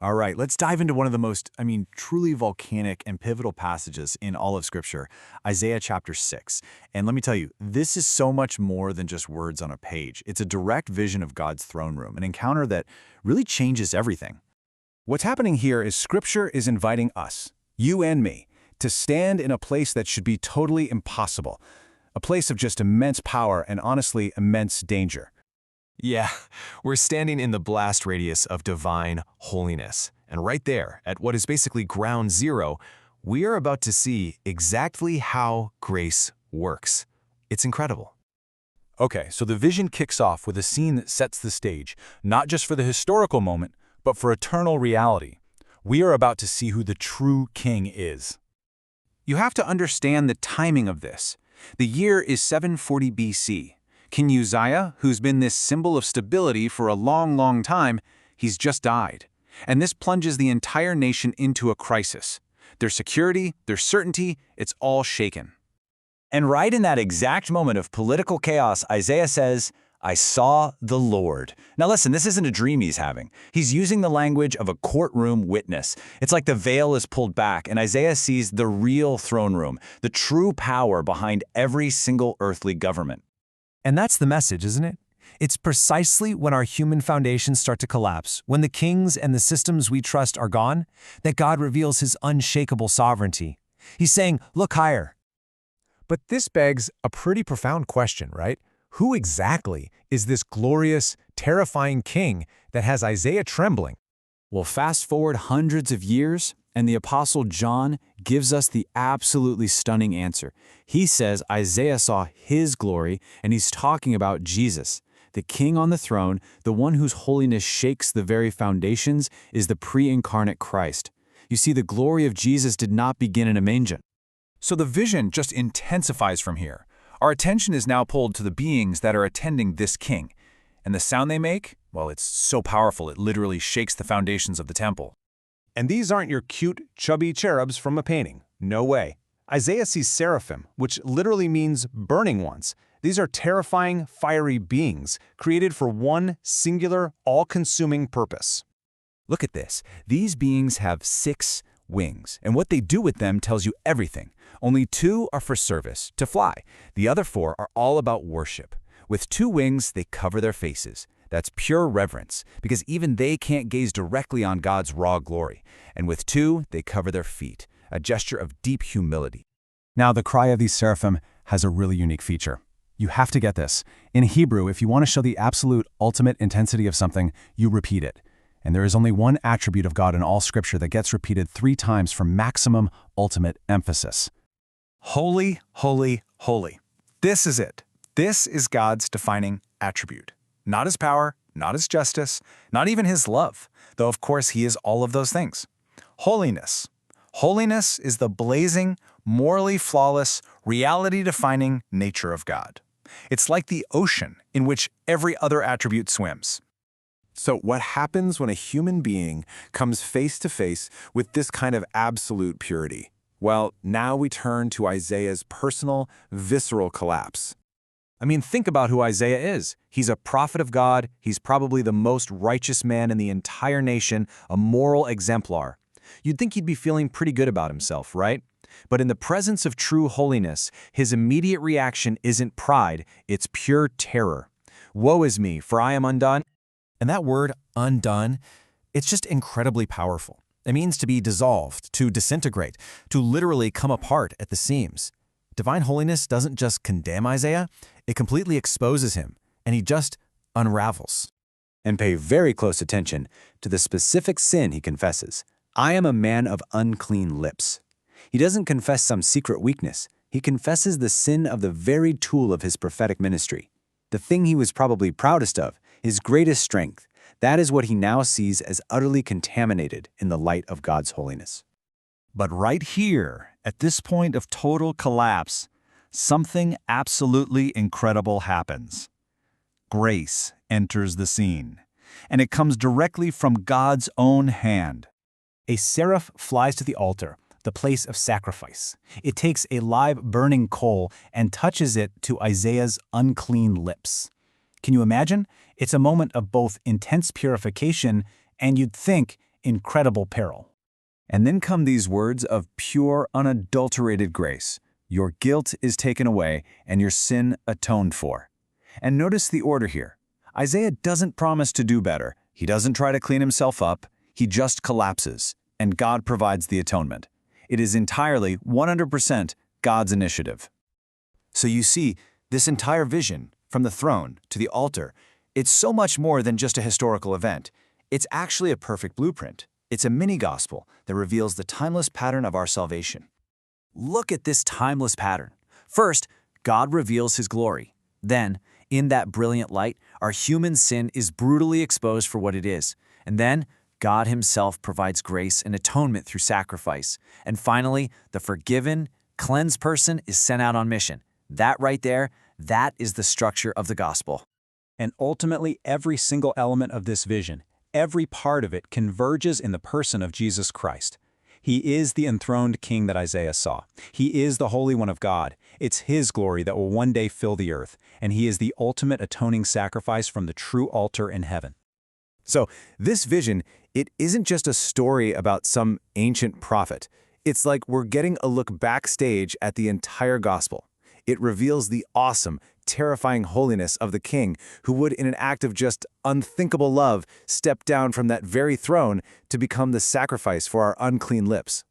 All right, let's dive into one of the most, truly volcanic and pivotal passages in all of Scripture, Isaiah chapter 6. And let me tell you, this is so much more than just words on a page. It's a direct vision of God's throne room, an encounter that really changes everything. What's happening here is Scripture is inviting us, you and me, to stand in a place that should be totally impossible, a place of just immense power and honestly immense danger. Yeah, we're standing in the blast radius of divine holiness. And right there, at what is basically ground zero, we are about to see exactly how grace works. It's incredible. Okay, so the vision kicks off with a scene that sets the stage, not just for the historical moment, but for eternal reality. We are about to see who the true king is. You have to understand the timing of this. The year is 740 BC. King Uzziah, who's been this symbol of stability for a long time, he's just died. And this plunges the entire nation into a crisis. Their security, their certainty, it's all shaken. And right in that exact moment of political chaos, Isaiah says, "I saw the Lord." Now listen, this isn't a dream he's having. He's using the language of a courtroom witness. It's like the veil is pulled back, and Isaiah sees the real throne room, the true power behind every single earthly government. And that's the message, isn't it? It's precisely when our human foundations start to collapse, when the kings and the systems we trust are gone, that God reveals his unshakable sovereignty. He's saying, look higher. But this begs a pretty profound question, right? Who exactly is this glorious, terrifying king that has Isaiah trembling? Well, fast forward hundreds of years, and the Apostle John gives us the absolutely stunning answer. He says Isaiah saw his glory, and he's talking about Jesus. The king on the throne, the one whose holiness shakes the very foundations, is the pre-incarnate Christ. You see, the glory of Jesus did not begin in a manger. So the vision just intensifies from here. Our attention is now pulled to the beings that are attending this king. And the sound they make, well, it's so powerful it literally shakes the foundations of the temple. And these aren't your cute, chubby cherubs from a painting. No way. Isaiah sees seraphim, which literally means burning ones. These are terrifying, fiery beings created for one singular, all-consuming purpose. Look at this. These beings have 6 wings, and what they do with them tells you everything. Only 2 are for service, to fly. The other 4 are all about worship. With 2 wings, they cover their faces. That's pure reverence, because even they can't gaze directly on God's raw glory. And with 2, they cover their feet, a gesture of deep humility. Now, the cry of these seraphim has a really unique feature. You have to get this. In Hebrew, if you want to show the absolute ultimate intensity of something, you repeat it. And there is only one attribute of God in all Scripture that gets repeated 3 times for maximum ultimate emphasis. Holy, holy, holy. This is it. This is God's defining attribute. Not his power, not his justice, not even his love, though of course he is all of those things. Holiness. Holiness is the blazing, morally flawless, reality-defining nature of God. It's like the ocean in which every other attribute swims. So what happens when a human being comes face to face with this kind of absolute purity? Well, now we turn to Isaiah's personal, visceral collapse. Think about who Isaiah is. He's a prophet of God. He's probably the most righteous man in the entire nation, a moral exemplar. You'd think he'd be feeling pretty good about himself, right? But in the presence of true holiness, his immediate reaction isn't pride, it's pure terror. Woe is me, for I am undone. And that word, undone, it's just incredibly powerful. It means to be dissolved, to disintegrate, to literally come apart at the seams. Divine holiness doesn't just condemn Isaiah, it completely exposes him, and he just unravels. And pay very close attention to the specific sin he confesses. I am a man of unclean lips. He doesn't confess some secret weakness. He confesses the sin of the very tool of his prophetic ministry. The thing he was probably proudest of, his greatest strength, that is what he now sees as utterly contaminated in the light of God's holiness. But right here, at this point of total collapse, something absolutely incredible happens. Grace enters the scene, and it comes directly from God's own hand. A seraph flies to the altar, the place of sacrifice. It takes a live burning coal and touches it to Isaiah's unclean lips. Can you imagine? It's a moment of both intense purification and, you'd think, incredible peril. And then come these words of pure, unadulterated grace. Your guilt is taken away and your sin atoned for. And notice the order here. Isaiah doesn't promise to do better. He doesn't try to clean himself up. He just collapses, and God provides the atonement. It is entirely, 100%, God's initiative. So you see, this entire vision, from the throne to the altar, it's so much more than just a historical event. It's actually a perfect blueprint. It's a mini-gospel that reveals the timeless pattern of our salvation. Look at this timeless pattern. First, God reveals His glory. Then, in that brilliant light, our human sin is brutally exposed for what it is. And then, God Himself provides grace and atonement through sacrifice. And finally, the forgiven, cleansed person is sent out on mission. That right there, that is the structure of the gospel. And ultimately, every single element of this vision, every part of it converges in the person of Jesus Christ. He is the enthroned King that Isaiah saw. He is the Holy One of God. It's His glory that will one day fill the earth, and He is the ultimate atoning sacrifice from the true altar in heaven. So this vision, it isn't just a story about some ancient prophet. It's like we're getting a look backstage at the entire gospel. It reveals the awesome, terrifying holiness of the King who would, in an act of just unthinkable love, step down from that very throne to become the sacrifice for our unclean lips.